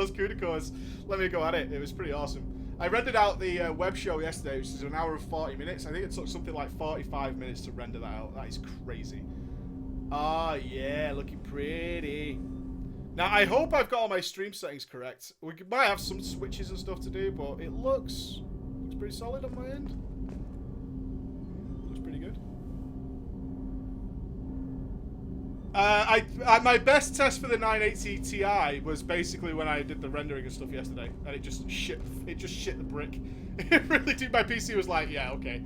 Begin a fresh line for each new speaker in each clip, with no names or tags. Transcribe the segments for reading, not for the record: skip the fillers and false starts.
those CUDA cores. Let me go at it. It was pretty awesome. I rendered out the web show yesterday, which is an hour and 40 minutes. I think it took something like 45 minutes to render that out. That is crazy. Oh, yeah, looking pretty. Now, I hope I've got all my stream settings correct. We might have some switches and stuff to do, but it looks pretty solid on my end. Looks pretty good. My best test for the 980 Ti was basically when I did the rendering and stuff yesterday, and it just shit the brick. It really did. My PC was like, yeah, okay.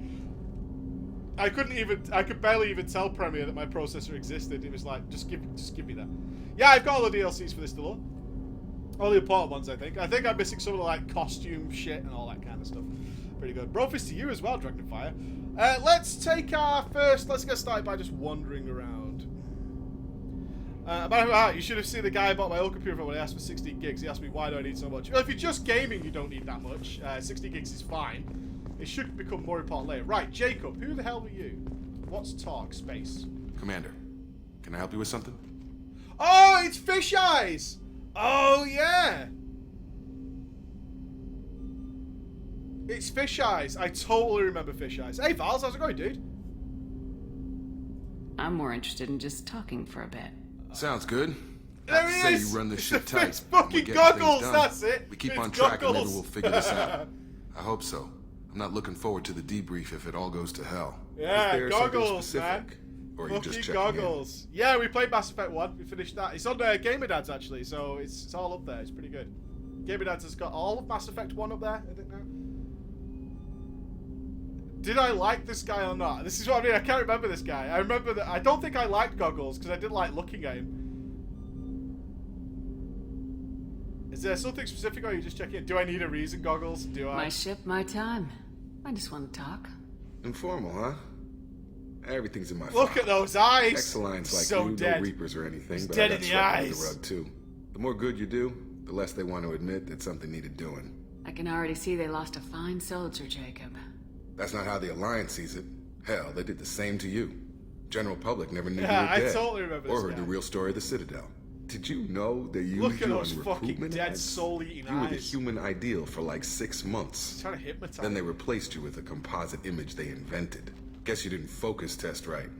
I could barely even tell Premiere that my processor existed. It was like, just give me that. Yeah, I've got all the DLCs for this still. All the important ones, I think. I think I'm missing some of the like costume shit and all that kind of stuff. Pretty good. Brofist to you as well, Dragonfire. Let's take our first. Let's get started by just wandering around. You should have seen the guy I bought my old computer from when he asked for 16 gigs. He asked me, why do I need so much? Well, if you're just gaming, you don't need that much. 60 gigs is fine. It should become more important later. Right, Jacob, who the hell are you? What's talk, space?
Commander, can I help you with something?
Oh, it's Fish Eyes! Oh, yeah! It's Fish Eyes. I totally remember Fish Eyes. Hey, Vals, how's it going, dude?
I'm more interested in just talking for a bit.
Sounds good.
There he
say
is!
you run this
It's
shit
the
tight.
Fish fucking goggles, that's it!
We keep
It's
on track and maybe
goggles.
we'll figure this out. I hope so. I'm not looking forward to the debrief if it all goes to hell.
Yeah,
Is there something
goggles, man.
specific? Or are you just
Fucking
checking
goggles. Yeah, we played Mass Effect 1. We finished that. It's on Gamer Dads, actually, so it's all up there. It's pretty good. Gamer Dads has got all of Mass Effect 1 up there, I think now. Did I like this guy or not? This is what I mean. I can't remember this guy. I remember that. I don't think I liked Goggles because I didn't like looking at him. Is there something specific or are you just checking it? Do I need a reason, Goggles? Do I?
My ship, my time. I just want to talk.
Informal, huh? Everything's in my
Look
file.
at those eyes.
Ex-Alliance like
So
you,
dead.
no Reapers or anything,
He's
but
dead
I
in
got
the
swept under
eyes.
the rug too. The more good you do, the less they want to admit that something needed doing.
I can already see they lost a fine soldier, Jacob.
That's not how the Alliance sees it. Hell, they did the same to you. General public never knew
Yeah,
you were
I
dead.
totally remember
or
this
heard
guy.
the real story of the Citadel. Did you know they used
Look at
you
those
on
fucking
recruitment
dead
ads?
soul-eating
You were the
eyes.
human ideal for like 6 months.
He's trying to hypnotize
Then they
me.
replaced you with a composite image they invented. Guess you didn't focus test right.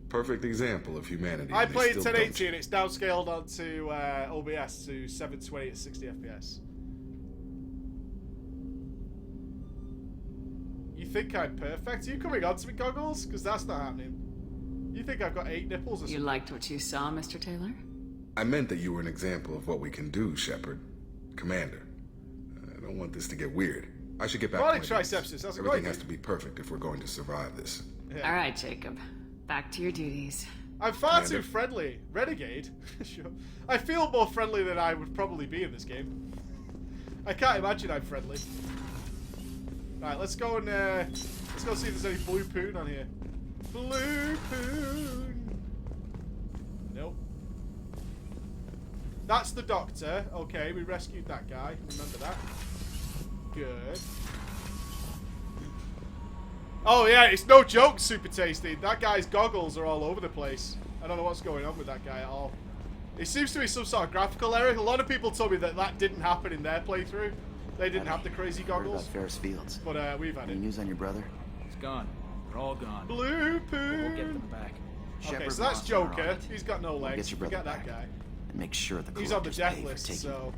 Perfect example of humanity.
I
and they
played
still
1080
don't you.
and it's downscaled onto OBS to 720 at 60 FPS. You think I'm perfect? Are you coming on to me, Goggles? Because that's not happening. You think I've got 8 nipples or
You
something?
liked what you saw, Mr. Taylor?
I meant that you were an example of what we can do, Shepard. Commander. I don't want this to get weird. I should get back
Morning,
to my duties.
Tricepsis. How's it
Everything
going,
has
dude?
to be perfect if we're going to survive this.
Yeah.
All right, Jacob. Back to your duties.
I'm far
Commander.
too friendly. Renegade? Sure. I feel more friendly than I would probably be in this game. I can't imagine I'm friendly. Right, let's go and let's go see if there's any blue poon on here. Blue poon. Nope. That's the doctor. Okay, we rescued that guy. Remember that. Good. Oh yeah, it's no joke, Super Tasty. That guy's goggles are all over the place. I don't know what's going on with that guy at all. It seems to be some sort of graphical error. A lot of people told me that that didn't happen in their playthrough. They didn't have the crazy
Heard
goggles.
about Ferris Fields.
But we've had
Any
it.
news on your brother?
He's gone. They're all gone.
Blue
But we'll get
poon.
them back.
Okay,
Shepard
so that's
Moss are on
Joker.
it.
He's got no
We'll
legs.
get your brother
Forget that
back.
guy.
And make sure the
He's on the
collectors
death
pay for
list,
taking
so...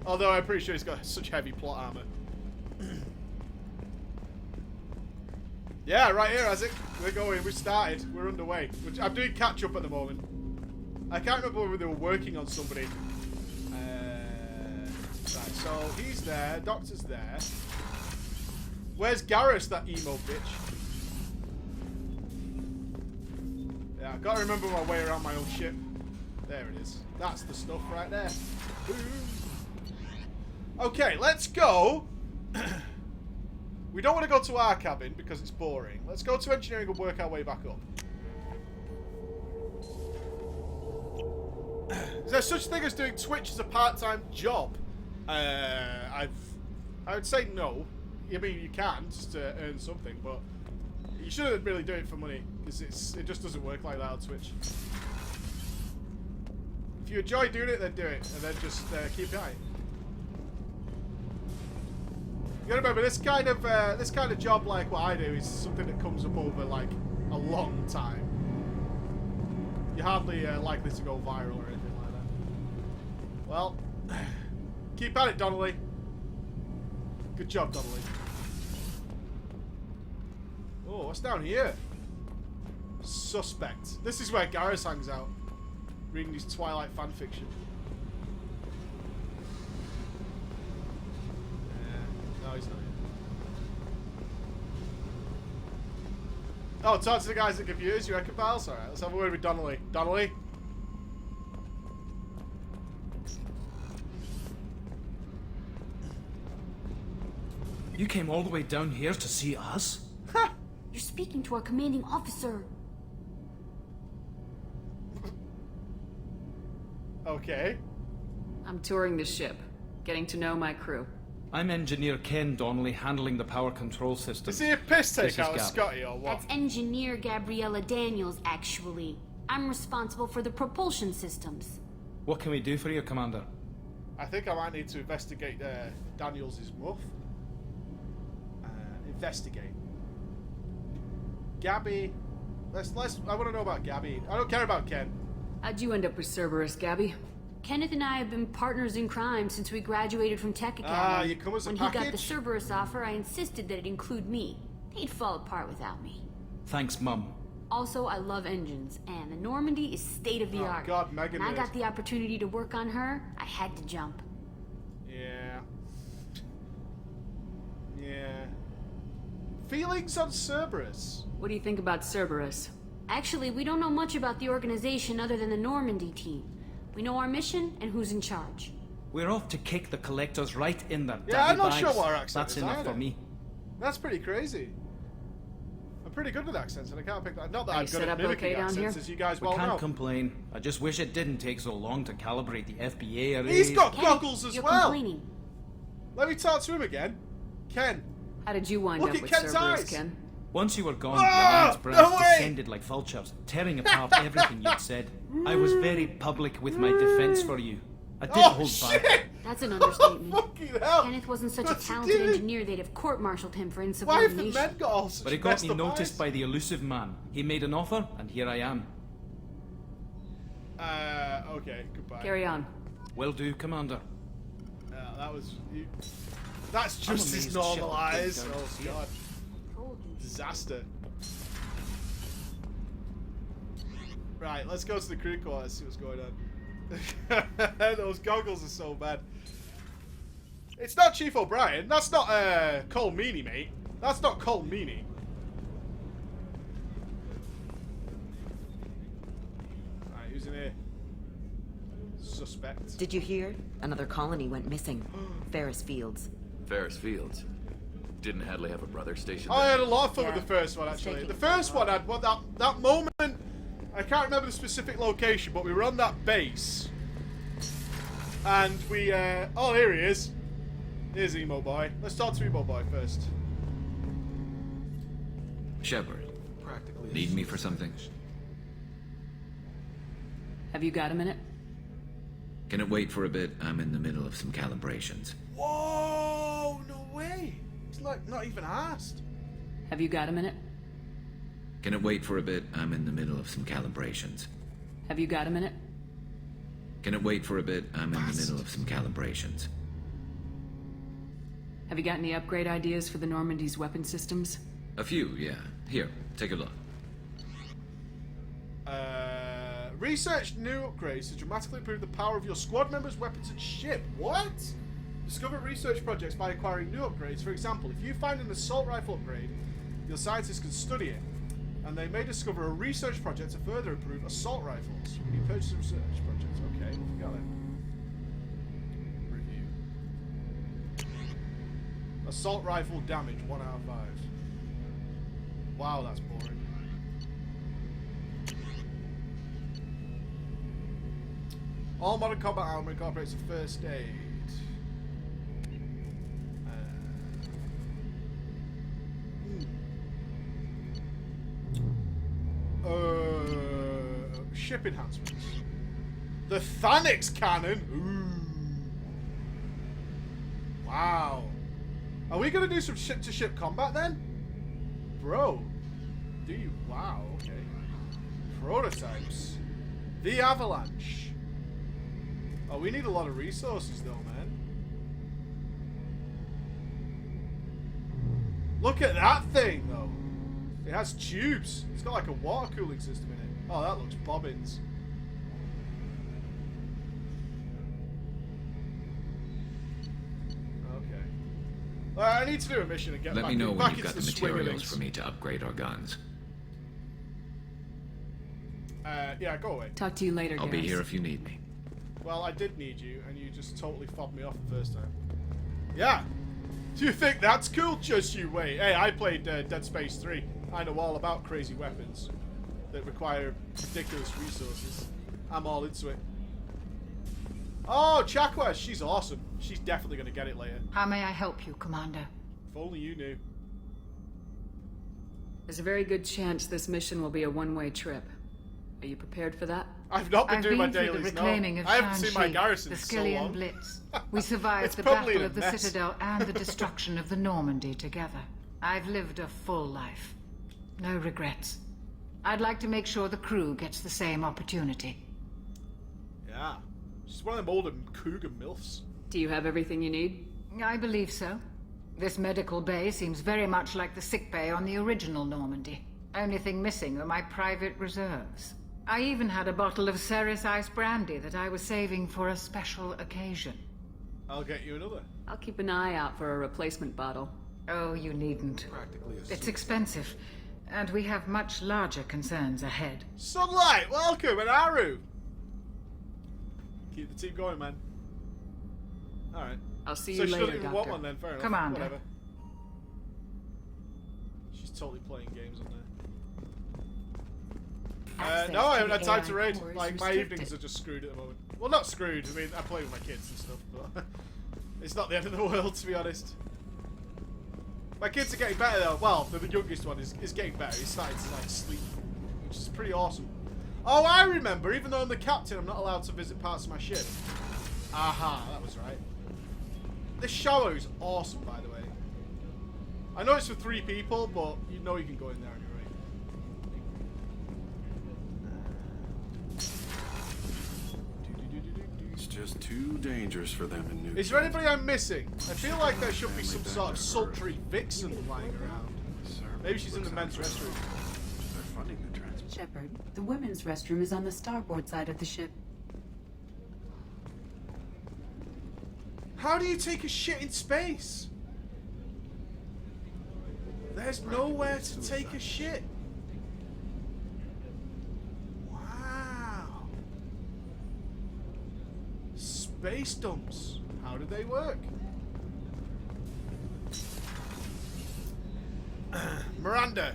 Although I'm pretty sure he's got such heavy plot armor. Yeah, right here, Isaac. We're going. We started. We're underway. I'm doing catch up at the moment. I can't remember whether they were working on somebody. Right, so he's there. Doctor's there. Where's Garrus, that emo bitch? Yeah, I've got to remember my way around my own ship. There it is. That's the stuff right there. Boom. Okay, let's go. We don't want to go to our cabin because it's boring. Let's go to engineering and work our way back up. Is there such thing as doing Twitch as a part-time job? I would say no. I mean, you can just to earn something, but you shouldn't really do it for money because it just doesn't work like that on Twitch. If If you enjoy doing it, then do it, and then just keep at it. You gotta remember, this kind of job, like what I do, is something that comes up over like a long time. You're hardly likely to go viral or anything like that. Well, keep at it, Donnelly. Good job, Donnelly. Oh, what's down here? Suspect. This is where Garrus hangs out, reading his Twilight fanfiction. No, he's not here. Oh, talk to the guys at computers, you reckon, pals? Alright, let's have a word with Donnelly. Donnelly?
You came all the way down here to see us?
Ha!
You're speaking to our commanding officer.
Okay.
I'm touring the ship, getting to know my crew.
I'm Engineer Ken Donnelly, handling the power control system.
Is he a piss
This
take
is
out of
Gab.
Scotty or what?
That's Engineer Gabriella Daniels, actually. I'm responsible for the propulsion systems.
What can we do for you, Commander?
I think I might need to investigate Daniels' muff. Investigate. Gabby. Let's. I want to know about Gabby. I don't care about Ken.
How'd you end up with Cerberus, Gabby?
Kenneth and I have been partners in crime since we graduated from Tech Academy.
Ah, you come as a
When he got the
package?
Cerberus offer, I insisted that it include me. He'd fall apart without me.
Thanks, Mum.
Also, I love engines, and the Normandy is state-of-the-art.
Oh, God, mega
When I
nerd.
got the opportunity to work on her, I had to jump.
Yeah. Yeah. Feelings on Cerberus.
What do you think about Cerberus?
Actually, we don't know much about the organization other than the Normandy team. We know our mission and who's in charge.
We're off to kick the collectors right in their
Yeah,
daddy
I'm not
bags.
sure what our accent
That's
is
enough
either.
for me.
That's pretty crazy. I'm pretty good with accents, and I can't pick that. Not that
Are
I'm
you
good
set
at
up
mimicking
okay down
accents,
here?
as you guys
We
well
can't
know.
complain. I just wish it didn't take so long to calibrate the FBA arrays.
He's got
Ken,
goggles as
you're
well.
complaining.
Let me talk to him again. Ken.
How did you wind
Look
up
at
with
Ken's
Cerberus,
eyes.
Ken?
Once you were gone,
Ah,
the man's brains
no way!
descended like vultures, tearing apart everything you'd said. I was very public with my defense for you. I didn't
Oh,
hold
shit!
back.
That's an understatement.
Fucking hell.
Kenneth wasn't such a
What's he
talented
doing?
engineer they'd have court-martialed him for
Why have the
insubordination.
men got all such
But it got
messed
me
up
noticed
eyes?
by the elusive man. He made an offer, and here I am.
Okay, goodbye.
Carry on.
Will do, Commander.
That was... That's
I'm
just his
amazed
normal
Shepard
eyes.
goes down to
Oh,
see it.
God.
Told you.
Disaster. Right, let's go to the crew quarters, see what's going on. Those goggles are so bad. It's not Chief O'Brien. That's not Cole Meany, mate. That's not Cole Meany. Alright, who's in here? Suspect.
Did you hear? Another colony went missing. Ferris Fields.
Ferris Fields. Didn't Hadley have a brother stationed
I
there?
had a lot of fun
Yeah,
with the first one,
it's
actually.
taking
The first
too long.
one had what that moment. I can't remember the specific location, but we were on that base, and we. Oh, here he is. Here's Emo Boy. Let's talk to Emo Boy first.
Shepard. Need me for something?
Have you got a minute?
Can it wait for a bit? I'm in the middle of some calibrations.
Whoa! No way. It's like not even asked.
Have you got a minute?
Can it wait for a bit? I'm in the middle of some calibrations.
Have you got a minute?
Can it wait for a bit? I'm in the middle of some calibrations.
Have you got any upgrade ideas for the Normandy's weapon systems?
A few, yeah. Here, take a look.
Research new upgrades to dramatically improve the power of your squad members' weapons and ship. What? Discover research projects by acquiring new upgrades. For example, if you find an assault rifle upgrade, your scientists can study it, and they may discover a research project to further improve assault rifles. When you purchase a research project, okay, what we got then? Review. Assault rifle damage, 1 out of 5. Wow, that's boring. All modern combat armor incorporates a first aid. Ship enhancements. The Thanix cannon? Ooh. Wow. Are we going to do some ship-to-ship combat then? Bro. Do you? Wow, okay. Prototypes. The Avalanche. Oh, we need a lot of resources though, man. Look at that thing, though. It has tubes. It's got like a water cooling system in it. Oh, that looks bobbins. Okay. I need to do a mission and get
Let
back,
me know when
back
you've
into
got the
the swing of
materials
things.
for me to upgrade our guns.
Yeah, go away.
Talk to you later,
I'll be
Garrus.
here if you need me.
Well, I did need you, and you just totally fobbed me off the first time. Yeah. Do you think that's cool? Just you wait. Hey, I played Dead Space 3. I know all about crazy weapons that require ridiculous resources. I'm all into it. Oh, Chakwa, she's awesome. She's definitely going to get it later.
How may I help you, Commander?
If only you knew.
There's a very good chance this mission will be a one-way trip. Are you prepared for that?
I've not been
I've
doing my
been through
dailies,
the
no.
reclaiming of
I haven't seen my
Shan-Shi,
garrison
the
in so
Skillian
long.
Blitz. We survived
It's
the
probably
Battle
a
of the
mess.
Citadel and the destruction of the Normandy together. I've lived a full life. No regrets. I'd like to make sure the crew gets the same opportunity.
Yeah. She's one of them older cougar milfs.
Do you have everything you need?
I believe so. This medical bay seems very much like the sick bay on the original Normandy. Only thing missing are my private reserves. I even had a bottle of Ceres Ice Brandy that I was saving for a special occasion.
I'll get you another.
I'll keep an eye out for a replacement bottle.
Oh, you needn't.
Practically a
It's expensive, and we have much larger concerns ahead.
Sunlight, welcome, and Aru. Keep the team going, man. Alright.
I'll see
So
you
she
later,
doesn't even
Doctor.
want one then, fair enough.
Commander.
Whatever. She's totally playing games on there. No, I haven't had time to raid. Like, my evenings are just screwed at the moment. Well, not screwed. I mean, I play with my kids and stuff, but it's not the end of the world, to be honest. My kids are getting better, though. Well, the youngest one is getting better. He's starting to, like, sleep, which is pretty awesome. Oh, I remember. Even though I'm the captain, I'm not allowed to visit parts of my ship. Aha, that was right. This shower is awesome, by the way. I know it's for 3 people, but you know you can go in there anyway.
It's just too dangerous for them in New.
Is there anybody I'm missing? I feel like there should be some sort of sultry vixen flying around. Maybe she's in the men's restroom.
They're funding the transport.
Shepard, the women's restroom is on the starboard side of the ship.
How do you take a shit in space? There's nowhere to take a shit. Wow. Space dumps. How do they work? Miranda.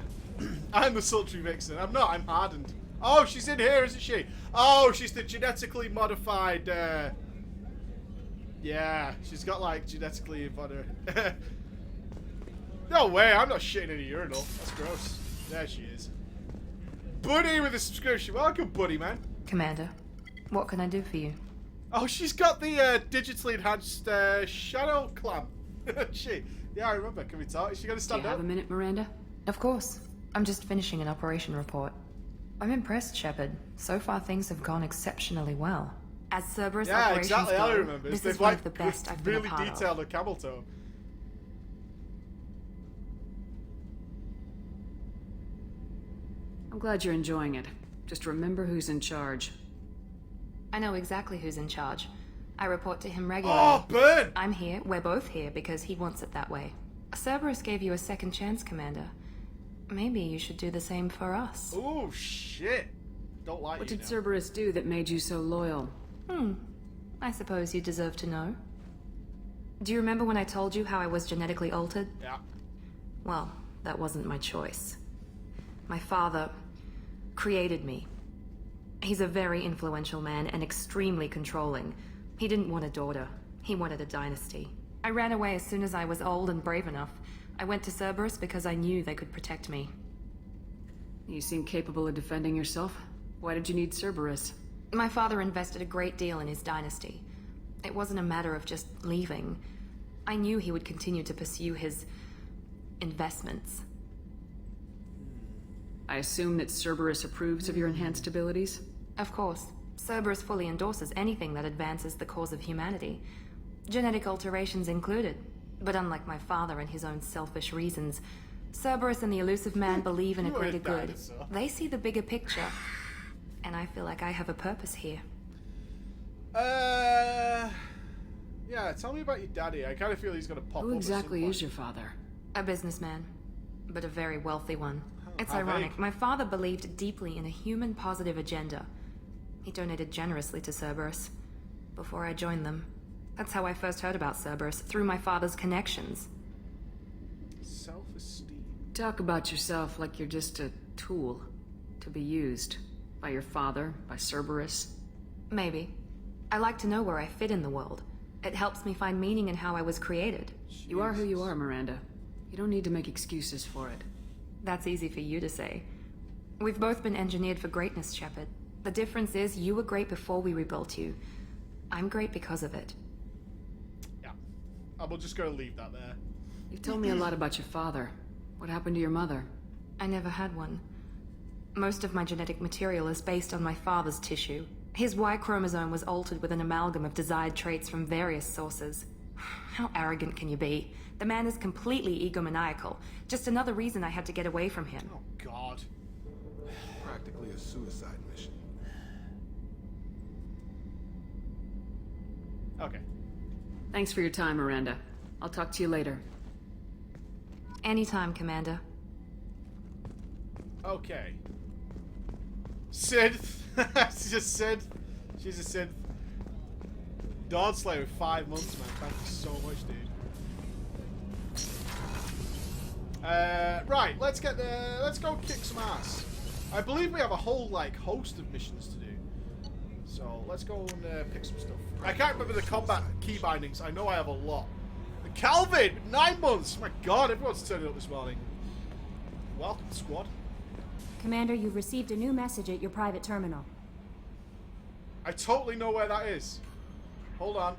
I'm the sultry vixen. I'm not. I'm hardened. Oh, she's in here, isn't she? Oh, she's the genetically modified... Yeah, she's got like genetically modified... No way, I'm not shitting in a urinal. That's gross. There she is. Buddy with a subscription. Welcome, buddy, man.
Commander, what can I do for you?
Oh, she's got the digitally enhanced shadow clamp. She. Yeah, I remember. Can we talk? Is she going to
Do
stand
you
up?
have a minute, Miranda?
Of course. I'm just finishing an operation report. I'm impressed, Shepard. So far, things have gone exceptionally well. As Cerberus
Yeah,
operations
exactly.
go,
I remember.
this
They've
is one
like
of the best I've been a
really
part of.
detailed a camel toe.
I'm glad you're enjoying it. Just remember who's in charge.
I know exactly who's in charge. I report to him regularly.
Oh, burn!
I'm here, we're both here, because he wants it that way. Cerberus gave you a second chance, Commander. Maybe you should do the same for us.
Oh, shit. Don't like
What
you
did
now.
Cerberus do that made you so loyal?
I suppose you deserve to know. Do you remember when I told you how I was genetically altered?
Yeah.
Well, that wasn't my choice. My father created me. He's a very influential man and extremely controlling. He didn't want a daughter. He wanted a dynasty. I ran away as soon as I was old and brave enough. I went to Cerberus because I knew they could protect me.
You seem capable of defending yourself. Why did you need Cerberus?
My father invested a great deal in his dynasty. It wasn't a matter of just leaving. I knew he would continue to pursue his investments.
I assume that Cerberus approves of your enhanced abilities?
Of course. Cerberus fully endorses anything that advances the cause of humanity. Genetic alterations included. But unlike my father and his own selfish reasons, Cerberus and the elusive man believe in a greater good. They see the bigger picture. And I feel like I have a purpose here.
Yeah, tell me about your daddy. I kind of feel he's going to pop up.
Who exactly is your father?
A businessman, but a very wealthy one. It's
how
ironic.
vague.
My father believed deeply in a human-positive agenda. He donated generously to Cerberus before I joined them. That's how I first heard about Cerberus, through my father's connections.
Self-esteem.
Talk about yourself like you're just a tool to be used by your father, by Cerberus.
Maybe. I like to know where I fit in the world. It helps me find meaning in how I was created.
You are who you are, Miranda. You don't need to make excuses for it.
That's easy for you to say. We've both been engineered for greatness, Shepard. The difference is you were great before we rebuilt you. I'm great because of it.
Yeah. I will just go leave that there.
You've told me a lot about your father. What happened to your mother?
I never had one. Most of my genetic material is based on my father's tissue. His Y chromosome was altered with an amalgam of desired traits from various sources. How arrogant can you be? The man is completely egomaniacal. Just another reason I had to get away from him.
Oh, God.
Practically a suicide mission.
Okay.
Thanks for your time, Miranda. I'll talk to you later.
Anytime, Commander.
Okay. Sid. She's a Sid. She's a Sid. Dawn Slayer with 5 months, man. Thank you so much, dude. Right, let's go kick some ass. I believe we have a whole host of missions to do. So let's go and pick some stuff. I can't remember the combat key bindings. I know I have a lot. Calvin, 9 months. My God, everyone's turning up this morning. Welcome, squad.
Commander, you've received a new message at your private terminal.
I totally know where that is. Hold on.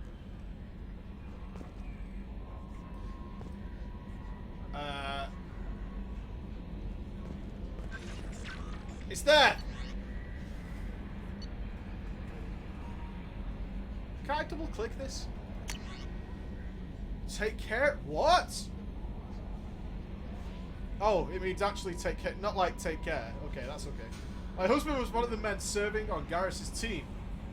It's there. Can I double click this? Take care? What? Oh, it means actually take care, not like take care. Okay, that's okay. My husband was one of the men serving on Garrus's team.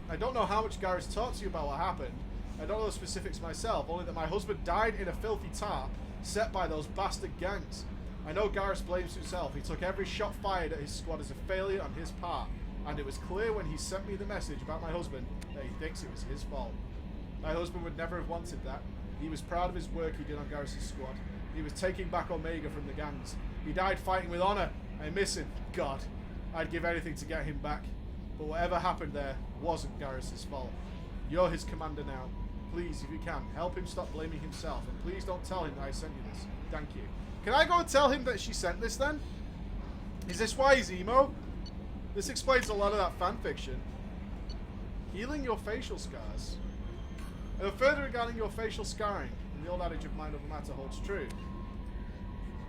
I don't know how much Garrus talked to you about what happened. I don't know the specifics myself, only that my husband died in a filthy tarp set by those bastard gangs. I know Garrus blames himself. He took every shot fired at his squad as a failure on his part, and it was clear when he sent me the message about my husband that he thinks it was his fault. My husband would never have wanted that. He was proud of his work he did on Garrus's squad. He was taking back Omega from the gangs. He died fighting with honor. I miss him. God, I'd give anything to get him back. But whatever happened there wasn't Garrus's fault. You're his commander now. Please, if you can, help him stop blaming himself, and please don't tell him that I sent you this. Thank you. Can I go and tell him that she sent this then? Is this why he's emo? This explains a lot of that fanfiction. Healing your facial scars. Further regarding your facial scarring, the old adage of mind over matter holds true.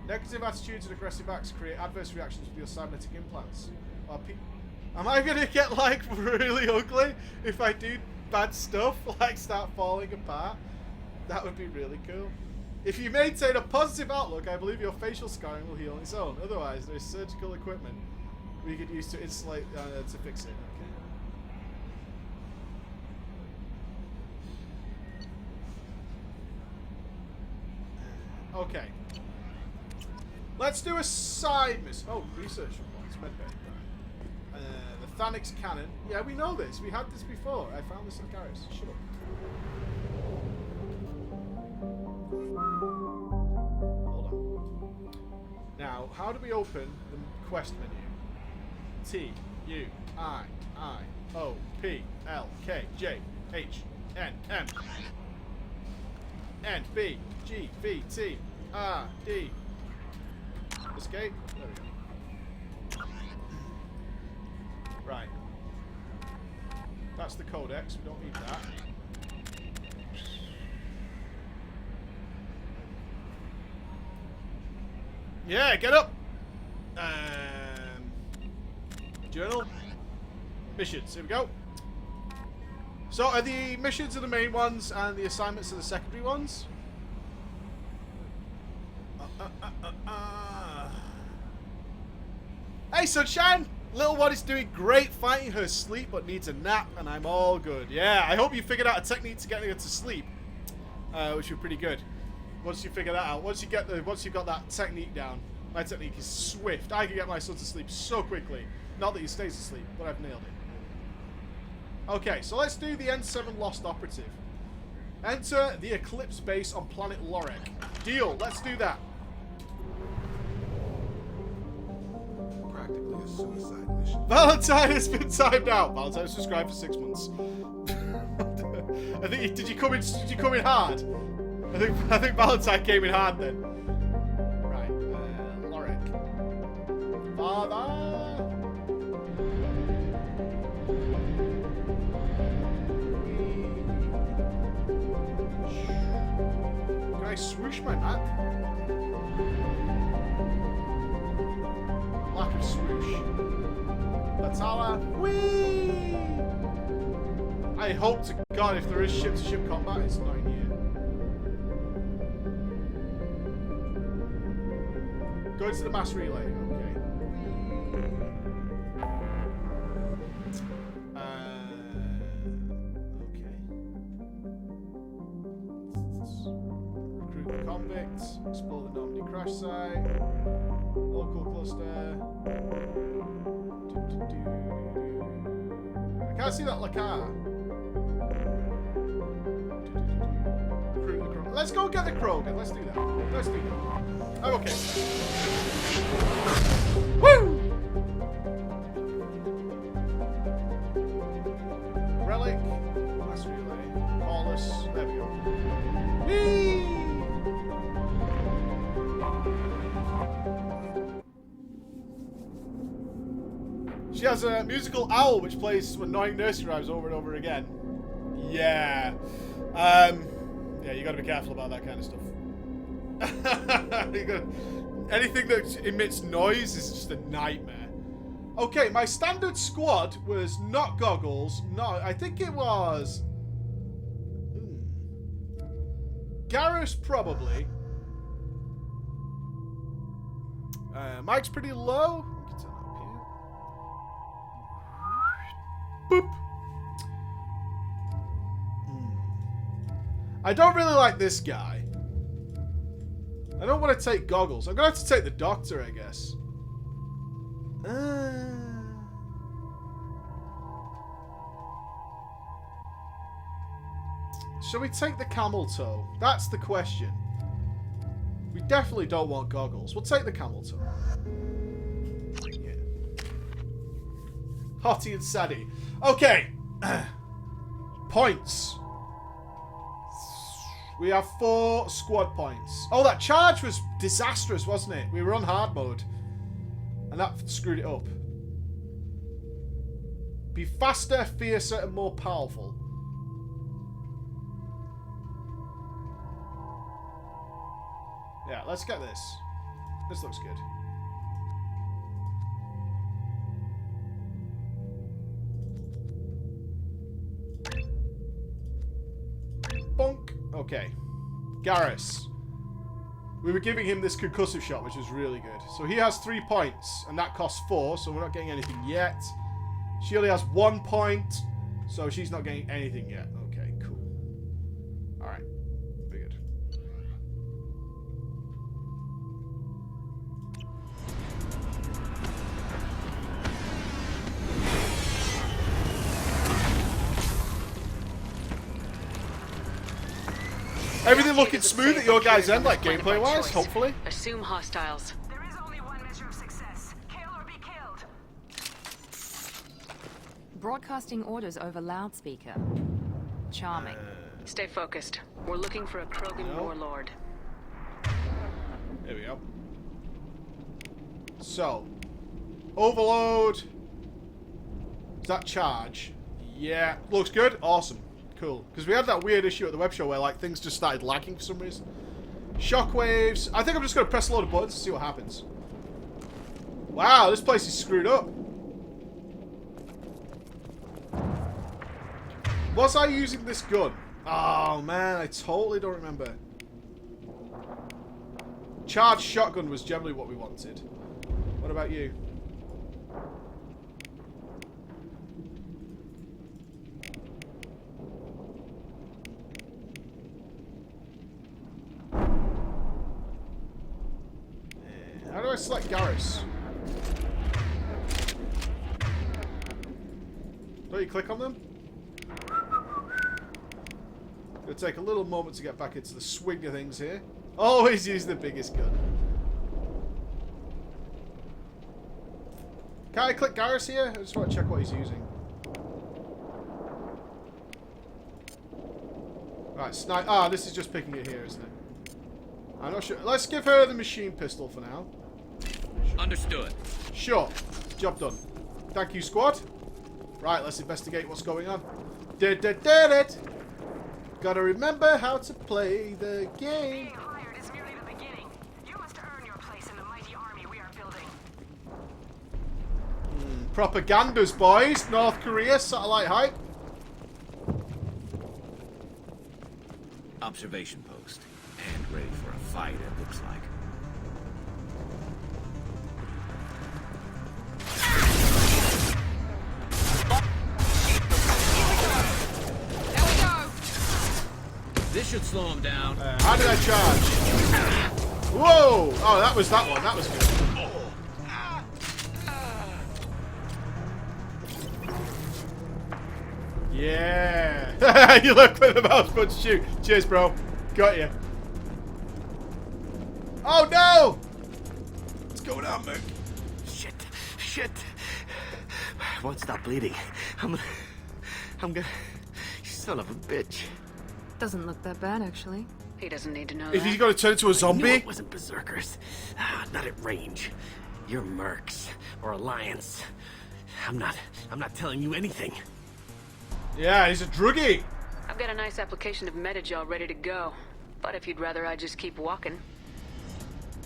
Negative attitudes and aggressive acts create adverse reactions with your cybernetic implants. Am I gonna get really ugly if I do bad stuff, start falling apart? That would be really cool. If you maintain a positive outlook, I believe your facial scarring will heal on its own. Otherwise, there is surgical equipment we could use to insulate to fix it. Okay. Okay. Let's do a side mission. Oh, research reports. Medbay. The Thanix cannon. Yeah, we know this. We had this before. I found this in Garrus. Shut up. Hold on. Now, how do we open the quest menu? T, U, I, O, P, L, K, J, H, N, M, N, B, G, V, T, R, D. Escape? There we go. Right. That's the Codex. We don't need that. Yeah, get up! Journal. Missions. Here we go. So, are the missions are the main ones and the assignments are the secondary ones? Hey, Sunshine! Little one is doing great fighting her sleep but needs a nap and I'm all good. Yeah, I hope you figured out a technique to getting her to sleep. Which would be pretty good. Once you figure that out, once you've got that technique down. My technique is swift. I can get my son to sleep so quickly. Not that he stays asleep, but I've nailed it. Okay, so let's do the N7 Lost Operative. Enter the Eclipse base on planet Lorek. Deal, let's do that.
Practically a suicide mission.
Valentine has been timed out. Valentine subscribed for 6 months. I think did you come in hard? I think Valentine came in hard then. Right, Lorek. Father. Can I swoosh my map? Lack of swoosh. Batala. Whee! I hope to God if there is ship-to-ship combat, it's not in here. Go to the mass relay. Okay. Okay. Recruit the convicts. Explore the Normandy crash site. Local cluster. I can't see that Lakar. Recruit the Krogan. Let's go get the Krogan. Let's do that. Let's do that. I'm okay. Woo! Relic. Mass relay. Paulus. There we go. Whee! She has a musical owl which plays annoying nursery rhymes over and over again. Yeah. Yeah, you gotta be careful about that kind of stuff. Anything that emits noise is just a nightmare. Okay, my standard squad was not Goggles. No, I think it was... Garrus, probably. Mike's pretty low. Boop. I don't really like this guy. I don't want to take Goggles. I'm going to have to take the Doctor, I guess. Shall we take the Camel Toe? That's the question. We definitely don't want Goggles. We'll take the Camel Toe. Yeah. Hottie and Sadie. Okay. Points. We have 4 squad points. Oh, that charge was disastrous, wasn't it? We were on hard mode. And that screwed it up. Be faster, fiercer, and more powerful. Yeah, let's get this. This looks good. Bonk. Okay. Garrus. We were giving him this concussive shot, which is really good. So he has 3 points, and that costs 4, so we're not getting anything yet. She only has 1 point, so she's not getting anything yet. Okay, cool. Alright. Very good. Everything looking smooth at your guys' end, like gameplay-wise, hopefully.
Assume hostiles.
There is only one measure of success. Kill or be killed.
Broadcasting orders over loudspeaker. Charming.
Stay focused. We're looking for a Krogan warlord.
There we go. So, overload. Is that charge? Yeah, looks good. Awesome. Cool. Because we had that weird issue at the web show where like things just started lagging for some reason. Shockwaves. I think I'm just going to press a load of buttons to see what happens. Wow, this place is screwed up. Was I using this gun? Oh man, I totally don't remember. Charged shotgun was generally what we wanted. What about you? How do I select Garrus? Don't you click on them? It'll take a little moment to get back into the swing of things here. Always use the biggest gun. Can I click Garrus here? I just want to check what he's using. Right, snipe. Ah, this is just picking it here, isn't it? I'm not sure. Let's give her the machine pistol for now.
Understood.
Sure. Job done. Thank you, squad. Right, let's investigate what's going on. Did it. Gotta remember how to play the game.
Being hired is merely the beginning. You must earn your place in the mighty army we are building.
Propagandas, boys. North Korea, satellite hype.
Observation post. And ready for a fight, it looks like. This should slow him down.
How did I charge? Whoa! Oh, that was that one. That was good. Yeah! You look like the mouse button shoot. Cheers, bro. Got you. Oh, no! What's going on, man?
Shit. Won't stop bleeding. I'm gonna... You son of a bitch.
Doesn't look that bad, actually.
He doesn't need to know
If
that.
he's going to turn into a zombie?
I knew it wasn't berserkers. Not at range. You're mercs or Alliance. I'm not telling you anything.
Yeah, he's a druggie.
I've got a nice application of Metagel ready to go. But if you'd rather I just keep walking.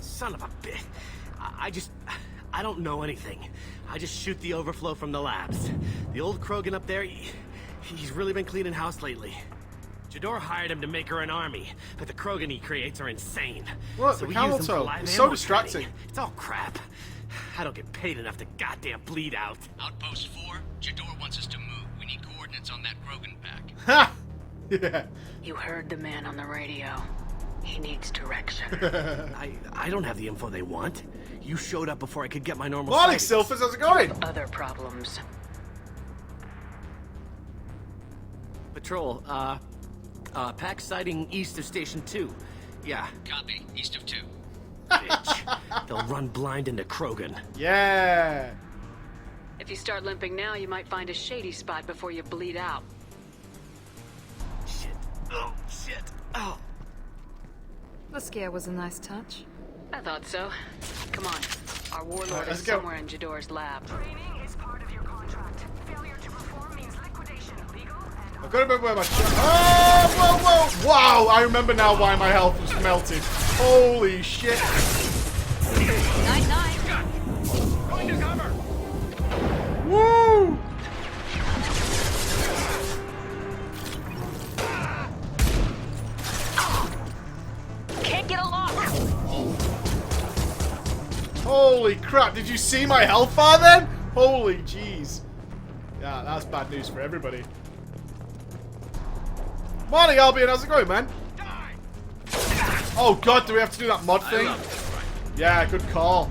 Son of a bitch. I don't know anything. I just shoot the overflow from the labs. The old Krogan up there, he's really been cleaning house lately. Jador hired him to make her an army, but the Krogan he creates are insane.
What?
So
The
we
camel
use them for
toe.
live
It's so
ammo
distracting.
training. It's all crap. I don't get paid enough to goddamn bleed out.
Outpost 4, Jador wants us to move. We need coordinates on that Krogan pack.
Ha! Yeah.
You heard the man on the radio. He needs direction.
I don't have the info they want. You showed up before I could get my normal
Morning,
sightings.
Sylphus. How's it going?
Other problems.
Patrol, pack sighting east of Station 2. Yeah.
Copy. East of 2.
Bitch. They'll run blind into Krogan.
Yeah.
If you start limping now, you might find a shady spot before you bleed out.
Shit. Oh, shit. Oh.
The scare was a nice touch.
I thought so. Come on. Our warlord
let's
is
go.
somewhere in Jador's lab.
Training is part of your contract. Failure to perform means liquidation, legal and...
I've got to remember where my... Oh, whoa! Wow, I remember now why my health was melted. Holy shit.
Night.
Going to cover!
Woo!
Can't get a lock.
Holy crap, did you see my health bar then? Holy jeez. Yeah, that's bad news for everybody. Morning, Albion, how's it going, man? Oh god, do we have to do that mod thing? Yeah, good call.